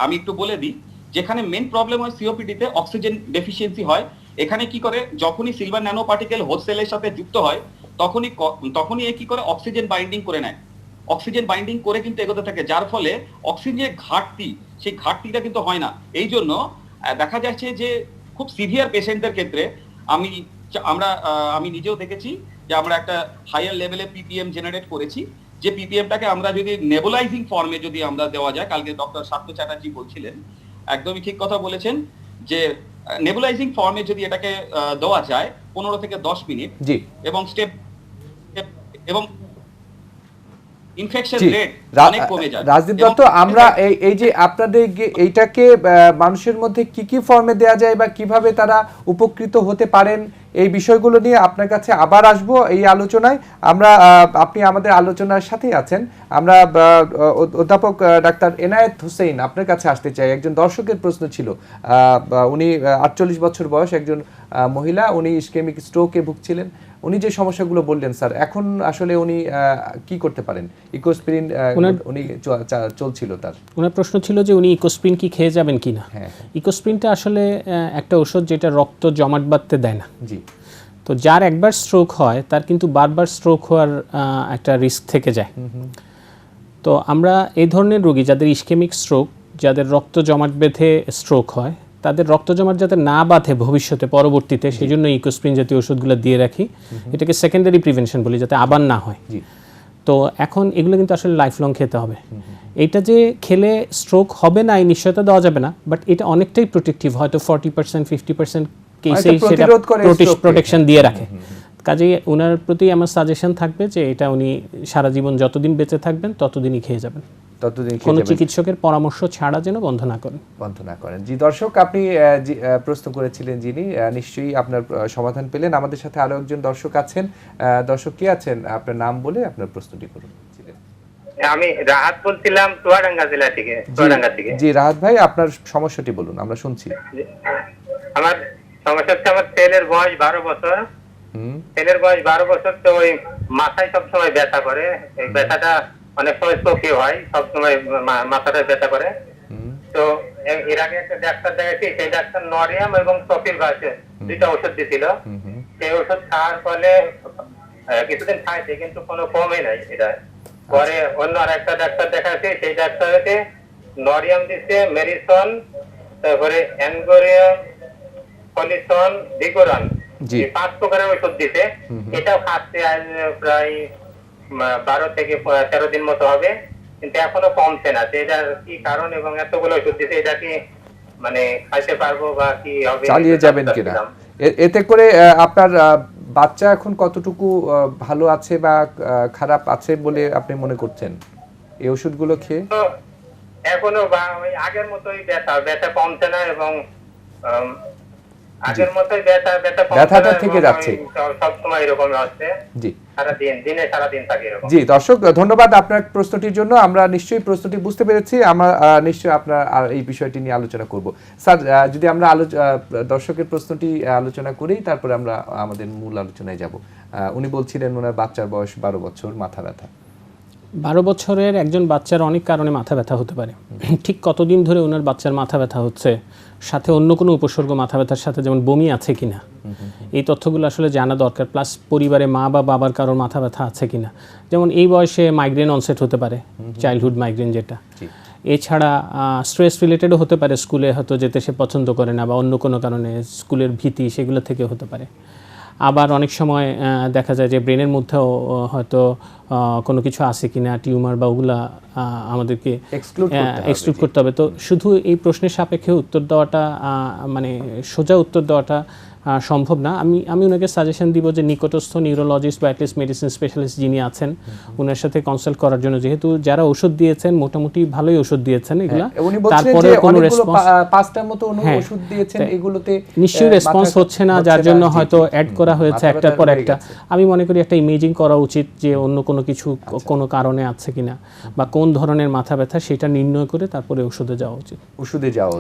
আমি একটু বলে দিই। যেখানে মেন প্রবলেম হয় সিওপিডিতে, অক্সিজেন ডেফিসিয়েন্সি হয়। এখানে কি করে, যখনই সিলভার ন্যানো পার্টিকেল হোস্ট সেলের সাথে যুক্ত হয়, তখনই এ কি করে অক্সিজেন বাইন্ডিং করে নেয়, অক্সিজেন বাইন্ডিং করে কিন্তু এগোতে থাকে, যার ফলে অক্সিজেনের ঘাটতি, সেই ঘাটতিটা কিন্তু হয় না। এই জন্য দেখা যাচ্ছে যে খুব সিভিয়ার পেশেন্টদের ক্ষেত্রে আমি নিজেও দেখেছি যে আমরা একটা হায়ার লেভেলে পিপিএম জেনারেট করেছি, যে পিপিএমটাকে আমরা যদি নেবুলাইজিং ফর্মে যদি আমরা দেওয়া যায়, কালকে ডক্টর সাত্য চ্যাটার্জি বলছিলেন, একদমই ঠিক কথা বলেছেন, যে নেবুলাইজিং ফর্মে যদি এটাকে দেওয়া যায় 15 থেকে 10 মিনিট, এবং এবং ইনফেকশন রেট অনেক কমে যায়। রাজদীপ দত্ত, আমরা এই যে আপনাদের এইটাকে মানুষের মধ্যে কি কি ফর্মে দেয়া যায় বা কিভাবে তারা উপকৃত হতে পারেন, এই বিষয়গুলো নিয়ে আপনার কাছে আবার আসবো এই আলোচনায়। আপনি আমাদের আলোচনার সাথেই আছেন। আমরা অধ্যাপক ডাক্তার এনায়েত হোসেন আপনার কাছে আসতে চাই। একজন দর্শকের প্রশ্ন ছিল, উনি 48 বছর বয়স, একজন মহিলা, উনি ইসকেমিক স্ট্রোকে ভুগছিলেন। উনি যে সমস্যাগুলো বললেন স্যার, এখন আসলে উনি কি করতে পারেন? ইকোস্পিরিন উনি চলছিল, তার ওনার প্রশ্ন ছিল যে উনি ইকোস্পিরিন কি খেয়ে যাবেন কিনা। ইকোস্পিরিনটা আসলে একটা ওষুধ যেটা রক্ত জমাট বাঁধতে দেয় না। জি, তো যার একবার স্ট্রোক হয় তার কিন্তু বারবার স্ট্রোক হওয়ার একটা রিস্ক থেকে যায়। তো আমরা এই ধরনের রোগী যাদের ইসকেমিক স্ট্রোক, যাদের রক্ত জমাট বেঁধে স্ট্রোক হয়, তাদের রক্ত জমাট যাতে না বাঁধে ভবিষ্যতে পরবর্তীতে, সেই জন্য ইকোস্পিরিন জাতীয় ওষুধগুলো দিয়ে রাখি। এটাকে সেকেন্ডারি প্রিভেনশন বলি, যাতে আবার না হয়। তো এখন এগুলো কিন্তু আসলে লাইফ লং খেতে হবে। এটা যে খেলে স্ট্রোক হবে না এই নিশ্চয়তা দেওয়া যাবে না, বাট এটা অনেকটাই প্রোটেক্টিভ, হয়তো 40% 50% কেসেই সেটা প্রোটেকশন দিয়ে রাখে। কাজেই ওনার প্রতি আমার সাজেশন থাকবে যে এটা উনি সারা জীবন যতদিন বেঁচে থাকবেন ততদিনই খেয়ে যাবেন, ততদিন কোনো চিকিৎসকের পরামর্শ ছাড়া যেন বন্ধ না করেন। জি দর্শক, আপনি প্রশ্ন করেছিলেন যিনি, নিশ্চয়ই আপনার সমাধান পেলেন। আমাদের সাথে আরো একজন দর্শক আছেন। দর্শক কে আছেন? আপনার নাম বলে আপনার প্রশ্নটি করুন। আমি রাহাত বলছিলাম চুয়াডাঙ্গা জেলা থেকে। জি রাহাত ভাই, আপনার সমস্যাটি বলুন, আমরা শুনছি। আমার সমস্যা হচ্ছে, আমার ছেলের বয়স 12 বছর। ছেলের বয়স 12 বছর, তো ওই মাথায় সবসময় ব্যথা করে। এই ব্যথাটা অনেক সময় চোখে হয়, সবসময় মাথাটা ব্যথা করে। তো এর আগে একটা ডাক্তার দেখাচ্ছি, সেই ডাক্তার নরিয়াম এবং সফিল গাছে 2টা ওষুধ দিয়েছিল। সেই ওষুধ খাওয়ার ফলে কিছুদিন খাইছে, কিন্তু কোনো কমে নাই এটা। পরে অন্য আর একটা ডাক্তার দেখাচ্ছি, সেই ডাক্তারকে নরিয়াম দিচ্ছে, মেরিসন, তারপরে অ্যানগোরিয়াম, পলিসন, ডিগোরান, 5 প্রকারের ওষুধ দিছে। এটাও খাচ্ছে আজ প্রায় 12 থেকে 13 দিন মতো হবে, কিন্তু এখনো কমছে না। এটার কি কারণ, এবং এতগুলো ওষুধ দিছে, এটা কি মানে খাইতে পারবো বা কি হবে, চালিয়ে যাবেন কিনা? এতে করে আপনার বাচ্চা এখন কতটুকু ভালো আছে বা খারাপ আছে বলে আপনি মনে করছেন এই ওষুধগুলো খেয়ে? এখনো ওই আগের মতোই ব্যথা কমছে না, এবং আগের মতোই ব্যথাটা থেকে যাচ্ছে, সব সময় এরকম হচ্ছে। জি, সারাদিন থাকে এরকম। জি দর্শক, ধন্যবাদ আপনার প্রশ্নটির জন্য। আমরা নিশ্চয়ই প্রশ্নটি বুঝতে পেরেছি। আমরা নিশ্চয়ই আপনার এই বিষয়টি নিয়ে আলোচনা করব। স্যার, যদি আমরা দর্শকের প্রশ্নটি আলোচনা করি, তারপরে আমরা আমাদের মূল আলোচনায় যাব। উনি বলছিলেন ওনার বাচ্চার বয়স 12 বছর, মাথা ব্যথা। 12 বছরের একজন বাচ্চার অনেক কারণে মাথা ব্যথা হতে পারে। ঠিক কতদিন ধরে ওনার বাচ্চার মাথা ব্যথা হচ্ছে, সাথে অন্য কোনো উপসর্গ মাথা ব্যথার সাথে, যেমন বমি আছে কিনা, এই তথ্যগুলো আসলে জানা দরকার। প্লাস পরিবারে মা বা বাবার কারোর মাথা ব্যথা আছে কিনা। যেমন এই বয়সে মাইগ্রেন অনসেট হতে পারে, চাইল্ডহুড মাইগ্রেন যেটা। এছাড়া স্ট্রেস রিলেটেডও হতে পারে, স্কুলে হয়তো যেতে সে পছন্দ করে না, বা অন্য কোনো কারণে স্কুলের ভীতি, সেগুলো থেকে হতে পারে। আবার অনেক সময় দেখা যায় যে ব্রেনের মধ্যেও হয়তো কোনো কিছু আছে কিনা, টিউমার বা ওগুলা আমাদেরকে এক্সক্লুড করতে হবে। তো শুধু এই প্রশ্নের সাপেক্ষে উত্তর দেওয়াটা, মানে সোজা উত্তর দেওয়াটা সম্ভব না। আমি ওনাকে সাজেশন দিব যে নিকটস্থ নিউরোলজিস্ট বা অ্যাটলিস্ট মেডিসিন স্পেশালিস্ট যিনি আছেন, ওনার সাথে কনসাল্ট করার জন্য। যেহেতু যারা ওষুধ দিয়েছেন মোটামুটি ভালোই ওষুধ দিয়েছেন, এগুলা তারপরে কোনো রেসপন্স, 5টার মতো ওষুধ দিয়েছেন, এগুলোতে নিশ্চয়ই রেসপন্স হচ্ছে না, যার জন্য হয়তো অ্যাড করা হয়েছে একটার পর একটা। আমি মনে করি একটা ইমেজিং করা উচিত, যে অন্য কোনো কিছু কোনো কারণে আছে কিনা, বা কোন ধরনের মাথা ব্যথা, সেটা নির্ণয় করে তারপরে ওষুধে যাওয়া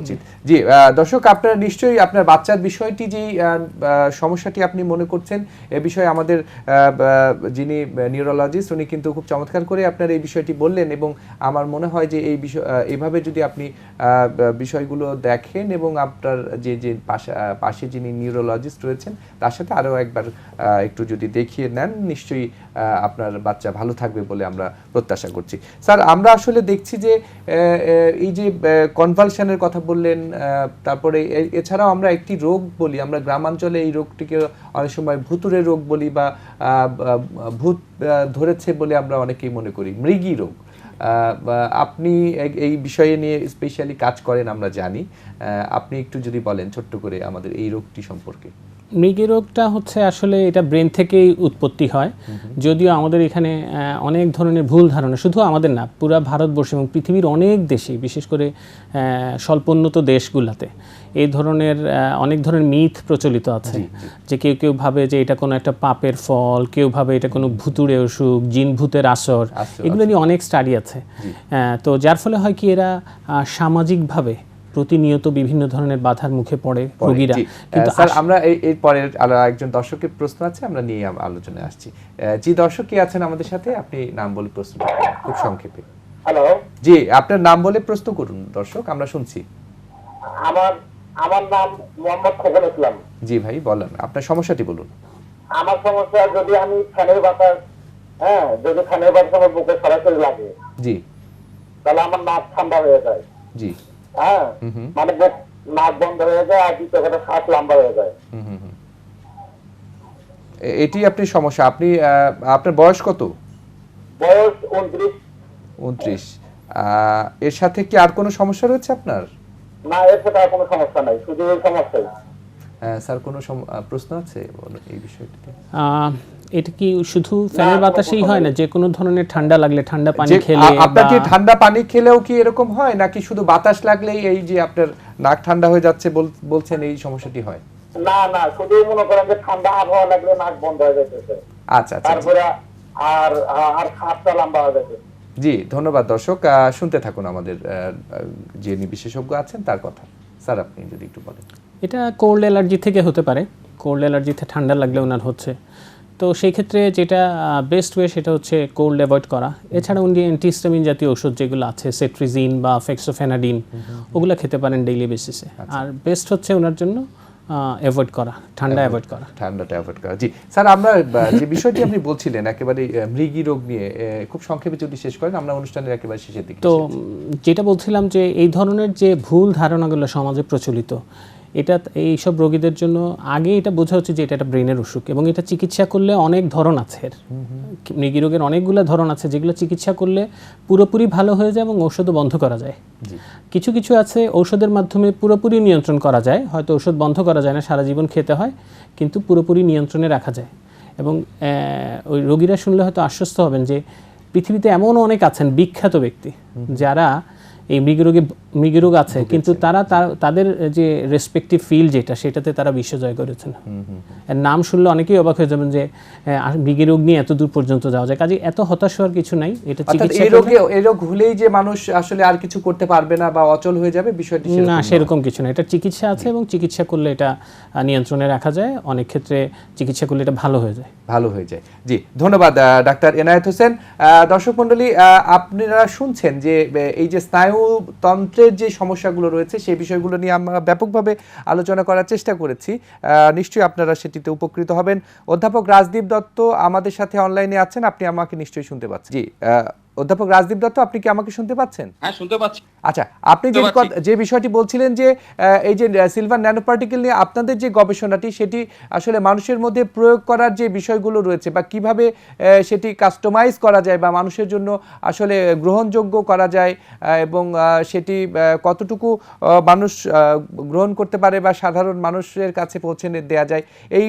উচিত। জি দর্শক, আপনারা নিশ্চয়ই আপনার বাচ্চার বিষয়টি, যে সমস্যাটি আপনি মনে করছেন, এ বিষয়ে আমাদের যিনি নিউরোলজিস্ট, উনি কিন্তু খুব চমৎকার করে আপনার এই বিষয়টি বললেন। এবং আমার মনে হয় যে এই বিষয় এইভাবে যদি আপনি বিষয়গুলো দেখেন, এবং আপনার যে পাশে যিনি নিউরোলজিস্ট রয়েছেন তার সাথে আরও একবার একটু যদি দেখিয়ে নেন, নিশ্চয়ই আপনার বাচ্চা ভালো থাকবে বলে আমরা প্রত্যাশা করছি। স্যার, আমরা আসলে দেখছি যে এই যে কনভালশনের কথা বললেন, তারপরে এছাড়াও আমরা একটি রোগ বলি, আমরা গ্রামাঞ্চলে এই রোগটিকে অনেক সময় ভুতুড়ে রোগ বলি, বা ভূত ধরেছে বলে আমরা অনেকেই মনে করি, মৃগী রোগ। আপনি এই বিষয়ে নিয়ে স্পেশালি কাজ করেন আমরা জানি, আপনি একটু যদি বলেন ছোট্ট করে আমাদের এই রোগটি সম্পর্কে। মৃগী রোগটা হচ্ছে আসলে এটা ব্রেন থেকেই উৎপত্তি হয়, যদিও আমাদের এখানে অনেক ধরনের ভুল ধারণা, শুধু আমাদের না, পুরো ভারতবর্ষ এবং পৃথিবীর অনেক দেশে, বিশেষ করে স্বল্পোন্নত দেশগুলোতে এই ধরনের অনেক ধরনের মিথ প্রচলিত আছে। যে কেউ ভাবে যে এটা কোনো একটা পাপের ফল, কেউ ভাবে এটা কোনো ভুতুড়ে অসুখ, জিন ভূতের আসর, এগুলো নিয়ে অনেক স্টাডি আছে। তো যার ফলে হয় কি, এরা সামাজিকভাবে প্রতিনিয়ত বিভিন্ন ধরনের বাধার মুখে পড়ে রোগীরা। কিন্তু স্যার, আমরা এই পরের একজন দর্শকের প্রশ্ন আছে, আমরা নিয়ে আলোচনায় আসছি। জি দর্শক, কি আছেন আমাদের সাথে? আপনি নাম বলে প্রশ্ন করুন খুব সংক্ষেপে। হ্যালো, জি আপনার নাম বলে প্রশ্ন করুন, দর্শক আমরা শুনছি। আমার নাম মোহাম্মদ খোকন ইসলাম। জি ভাই বলেন, আপনার সমস্যাটি বলুন। আমার সমস্যা, যদি আমি ফ্যানের বাতাস, যদি ফ্যানের বাতাস আমার বুকে সরাসরি লাগে, জি, তাহলে আমার নাক ঠান্ডা হয়ে যায়। জি, মানে নাক বন্ধ হয়ে যায়, আর দ্বিতীয় কথা শ্বাস লম্বা হয়ে যায়। এটি আপনি সমস্যা। আপনি আপনার বয়স কত? বয়স 29। এর সাথে কি আর কোনো সমস্যা রয়েছে আপনার? না, এর সাথে আর কোনো সমস্যা নাই, শুধু এই সমস্যাই। স্যার কোনো প্রশ্ন আছে এই বিষয়টিতে? এটা কি শুধু ফ্যানের বাতাসেই হয় না, যে কোনো ধরনের ঠান্ডা লাগলে, ঠান্ডা পানি খেলে? আপনার কি ঠান্ডা পানি খেলেও কি এরকম হয়, নাকি শুধু বাতাস লাগলেই এই যে আপনার নাক ঠান্ডা হয়ে যাচ্ছে বলছেন এই সমস্যাটি হয়? না না, শুধু মনে করেন যে ঠান্ডা আবহাওয়া লাগলে নাক বন্ধ হয়ে যাচ্ছে। আচ্ছা, তারপরে আর খাপটা লম্বা হয়ে যাচ্ছে। জি, ধন্যবাদ দর্শক, শুনতে থাকুন আমাদের যে বিশেষজ্ঞ আছেন তার কথা। স্যার আপনি যদি একটু বলেন। এটা কোল্ড অ্যালার্জি থেকে হতে পারে, কোল্ড অ্যালার্জিতে ঠান্ডা লাগলে ওনার হচ্ছে। তো সেই ক্ষেত্রে যেটা বেস্ট ওয়ে সেটা হচ্ছে কোল্ড অ্যাভয়েড করা। এছাড়া উনি অ্যান্টিহিস্টামিন জাতীয় ওষুধ যেগুলো আছে, সেট্রিজিন বা ফেক্সোফেনাডিন, ওগুলো খেতে পারেন ডেইলি বেসিসে। আর বেস্ট হচ্ছে ওনার জন্য অ্যাভয়েড করা, ঠান্ডা অ্যাভয়েড করা, ঠান্ডাটা অ্যাভয়েড করা। জি স্যার, আমরা যে বিষয়টি আপনি বলছিলেন একেবারে মৃগী রোগ নিয়ে, খুব সংক্ষেপে যদি শেষ করেন, আমরা অনুষ্ঠানের একেবারে শেষের দিকে। তো যেটা বলছিলাম যে এই ধরনের যে ভুল ধারণাগুলো সমাজে প্রচলিত, এটা এইসব রোগীদের জন্য আগে এটা বোঝা হচ্ছে যে এটা একটা ব্রেনের অসুখ, এবং এটা চিকিৎসা করলে অনেক ধরন আছে। এর মৃগী রোগের অনেকগুলো ধরন আছে যেগুলো চিকিৎসা করলে পুরোপুরি ভালো হয়ে যায় এবং ঔষধও বন্ধ করা যায়। কিছু কিছু আছে ঔষধের মাধ্যমে পুরোপুরি নিয়ন্ত্রণ করা যায়, হয়তো ঔষধ বন্ধ করা যায় না, সারা জীবন খেতে হয়, কিন্তু পুরোপুরি নিয়ন্ত্রণে রাখা যায়। এবং ওই রোগীরা শুনলে হয়তো আশ্বস্ত হবেন যে পৃথিবীতে এমন অনেক আছেন বিখ্যাত ব্যক্তি যারা এই মৃগীরোগ আছে, কিন্তু তারা তাদের যে রেসপেক্টিভ ফিল্ড যেটা, সেটাতে তারা বিশ্বজয় করেছেন। এর নাম শুনলে অনেকেই অবাক হয়ে যাবেন যে মৃগীরোগ নিয়ে এত দূর পর্যন্ত যাওয়া যায়। কাজে এত হতাশ হওয়ার কিছু নাই। এটা চিকিৎসা এই রোগ হলেই যে মানুষ আসলে আর কিছু করতে পারবে না বা অচল হয়ে যাবে, বিষয়টি না, সেরকম কিছু না। এটা চিকিৎসা আছে এবং চিকিৎসা করলে এটা নিয়ন্ত্রণে রাখা যায়। অনেক ক্ষেত্রে চিকিৎসা করলে এটা ভালো হয়ে যায়। জি, ধন্যবাদ ডাক্তার এনায়েত হোসেন। দর্শক মণ্ডলী, আপনারা শুনছেন যে এই যে স্নায়ুতন্ত্রের যে সমস্যাগুলো রয়েছে সেই বিষয়গুলো নিয়ে আমরা ব্যাপকভাবে আলোচনা করার চেষ্টা করেছি। নিশ্চয়ই আপনারা সেটিতে উপকৃত হবেন। অধ্যাপক রাজদীপ দত্ত আমাদের সাথে অনলাইনে আছেন, আপনি আমাকে নিশ্চয়ই শুনতে পাচ্ছেন। জি, অধ্যাপক রাজদীপ দত্ত, আপনি কি আমাকে শুনতে পাচ্ছেন? হ্যাঁ, শুনতে পাচ্ছি। আচ্ছা, আপনি যে বিষয়টি বলছিলেন যে এই যে সিলভার ন্যানো পার্টিকেল নিয়ে আপনাদের যে গবেষণাটি, সেটি আসলে মানুষের মধ্যে প্রয়োগ করার যে বিষয়গুলো রয়েছে বা কিভাবে সেটি কাস্টমাইজ করা যায় বা মানুষের জন্য আসলে গ্রহণযোগ্য করা যায়, এবং সেটি কতটুকু মানুষ গ্রহণ করতে পারে বা সাধারণ মানুষের কাছে পৌঁছে দেওয়া যায়, এই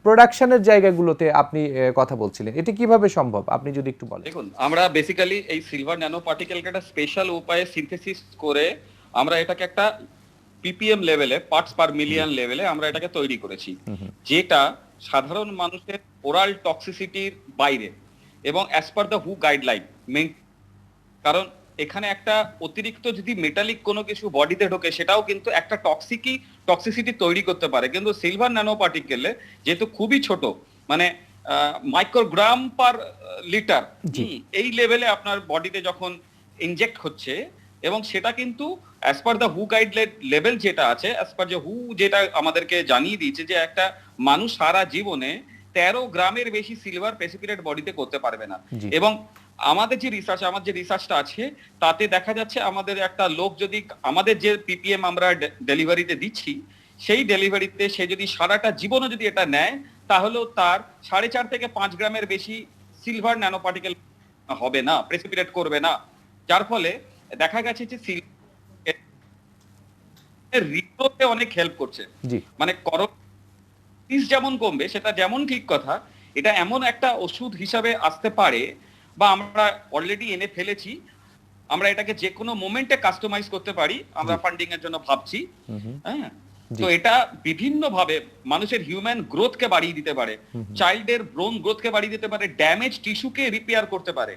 প্রোডাকশনের জায়গাগুলোতে আপনি কথা বলছিলেন। এটি কিভাবে সম্ভব, আপনি যদি একটু বলেন। দেখুন, আমরা বেসিক্যালি এই সিলভার ন্যানো পার্টিকেলকে একটা স্পেশাল উপায়ে সিনথেসিস করে আমরা এটাকে একটা পিপিএম লেভেলে, পার্টস পার মিলিয়ন লেভেলে আমরা এটাকে তৈরি করেছি, যেটা সাধারণ মানুষের ওরাল টক্সিসিটির বাইরে এবং as per the who guideline main. কারণ এখানে একটা অতিরিক্ত যদি মেটালিক কোনো কিছু বডিতে ঢোকে, সেটাও কিন্তু একটা টক্সিসিটি তৈরি করতে পারে। কিন্তু সিলভার ন্যানো পার্টিকেলে যেহেতু খুবই ছোট, মানে মাইক্রোগ্রাম পার লিটার, এই লেভেলে আপনার বডিতে যখন ইনজেক্ট হচ্ছে, এবং সেটা কিন্তু as per the who guideline level যেটা আছে, অ্যাজ পার যে হু যেটা আমাদেরকে জানিয়ে দিয়েছে যে একটা মানুষ সারা জীবনে 13 গ্রামের বেশি সিলভার প্রেসিপিটেট বডিতে করতে পারবে না। এবং আমাদের যে রিসার্চটা আছে তাতে দেখা যাচ্ছে আমাদের একটা লোক যদি আমাদের যে পিপিএম আমরা ডেলিভারিতে দিচ্ছি, সেই ডেলিভারিতে সে যদি সারাটা জীবনও যদি এটা নেয়, তাহলেও তার 4.5 থেকে 5 গ্রামের বেশি সিলভার ন্যানো পার্টিকেল হবে না, প্রেসিপিটেট করবে না। যার ফলে দেখা গেছে যে হৃদরোগে অনেক হেল্প করছে। মানে করোনা যেমন কমবে, সেটা যেমন ঠিক কথা, এটা এমন একটা ওষুধ হিসাবে আসতে পারে, বা আমরা অলরেডি এনে ফেলেছি, আমরা এটাকে যে কোনো মোমেন্টে কাস্টমাইজ করতে পারি। আমরা ফান্ডিং এর জন্য ভাবছি। হ্যাঁ, তো এটা বিভিন্ন ভাবে মানুষের হিউম্যান গ্রোথকে বাড়িয়ে দিতে পারে, চাইল্ডের ব্রোন গ্রোথকে বাড়িয়ে দিতে পারে, ড্যামেজ টিস্যুকে রিপেয়ার করতে পারে,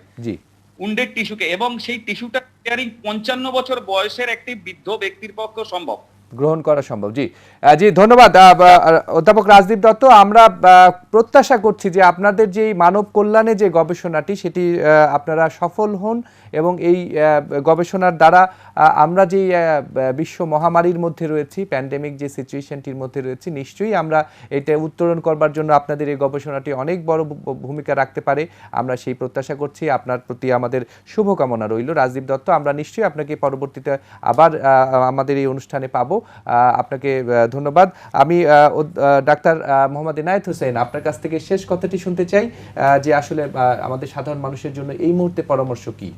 উন্ডেড টিস্যুকে, এবং সেই টিস্যুটা রিপেয়ারিং 55 বছর বয়সের একটি বৃদ্ধ ব্যক্তির পক্ষে সম্ভব, গ্রহণ করা সম্ভব। জি, ধন্যবাদ অধ্যাপক রাজদীপ দত্ত। আমরা প্রত্যাশা করছি যে আপনাদের যে মানব কল্যাণে যে গবেষণাটি, সেটি আপনারা সফল হন, এবং এই গবেষণার দ্বারা আমরা যে বিশ্ব মহামারীর মধ্যে রয়েছি, প্যান্ডেমিক যে সিচুয়েশনটির মধ্যে রয়েছি, নিশ্চয়ই আমরা এটা উত্তরণ করবার জন্য আপনাদের এই গবেষণাটি অনেক বড় ভূমিকা রাখতে পারে, আমরা সেই প্রত্যাশা করছি। আপনার প্রতি আমাদের শুভকামনা রইল রাজদীপ দত্ত। আমরা নিশ্চয়ই আপনাকে পরবর্তীতে আবার আমাদের এই অনুষ্ঠানে পাবো। আপনাকে ধন্যবাদ। আমি ডাক্তার মোহাম্মদ এনায়েত হোসেন, আপনার কাছ থেকে শেষ কথাটি শুনতে চাই যে আসলে আমাদের সাধারণ মানুষের জন্য এই মুহূর্তে পরামর্শ কি?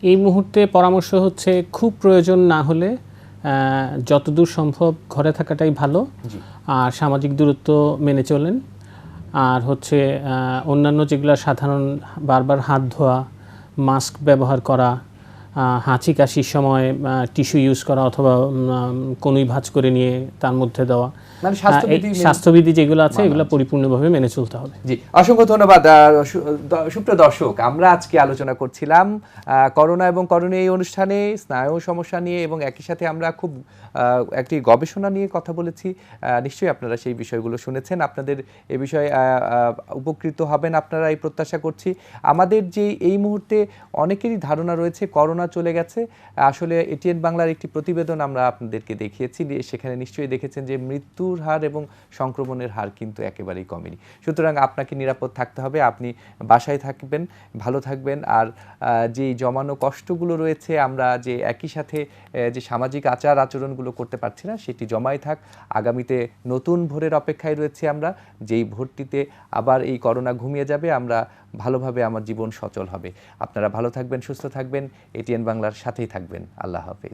এই মুহূর্তে পরামর্শ হচ্ছে, খুব প্রয়োজন না হলে যতদূর সম্ভব ঘরে থাকাটাই ভালো। আর সামাজিক দূরত্ব মেনে চলেন। আর হচ্ছে অন্যান্য যেগুলো সাধারণ বারবার হাত ধোয়া, মাস্ক ব্যবহার করা, হাঁচি কাশির সময় টিস্যু ইউজ করা অথবা কনুই ভাঁজ করে নিয়ে তার মধ্যে দেওয়া, মানে স্বাস্থ্যবিধি যেগুলো আছে এগুলো পরিপূর্ণভাবে মেনে চলতে হবে। জি, অসংখ্য ধন্যবাদ। সুপ্রিয় দর্শক, আমরা আজকে আলোচনা করছিলাম করোনা এবং করণীয় এই অনুষ্ঠানে স্নায়ু সমস্যা নিয়ে, এবং একই সাথে আমরা খুব একটি গবেষণা নিয়ে কথা বলেছি। নিশ্চয়ই আপনারা সেই বিষয়গুলো শুনেছেন, আপনাদের এ বিষয়ে উপকৃত হবেন আপনারা এই প্রত্যাশা করছি। আমাদের যে এই মুহূর্তে অনেকেরই ধারণা রয়েছে করোনা চলে গেছে, আসলে এটিএন বাংলার একটি প্রতিবেদন আমরা আপনাদেরকে দেখিয়েছি, সেখানে নিশ্চয়ই দেখেছেন যে মৃত্যুর হার এবং সংক্রমণের হার কিন্তু একেবারেই কমেনি। সুতরাং আপনাকে নিরাপদ থাকতে হবে, আপনি বাসায় থাকবেন, ভালো থাকবেন। আর যেই জমানো কষ্টগুলো রয়েছে, আমরা যে একই সাথে যে সামাজিক আচার আচরণগুলো করতে পারছি না, সেটি জমাই থাক। আগামীতে নতুন ভোরের অপেক্ষায় রয়েছে আমরা, যেই ভোরটিতে আবার এই করোনা ঘুমিয়ে যাবে, আমরা ভালোভাবে আমার জীবন সচল হবে। আপনারা ভালো থাকবেন, সুস্থ থাকবেন, এটিএন বাংলার সাথেই থাকবেন। আল্লাহ হাফেজ।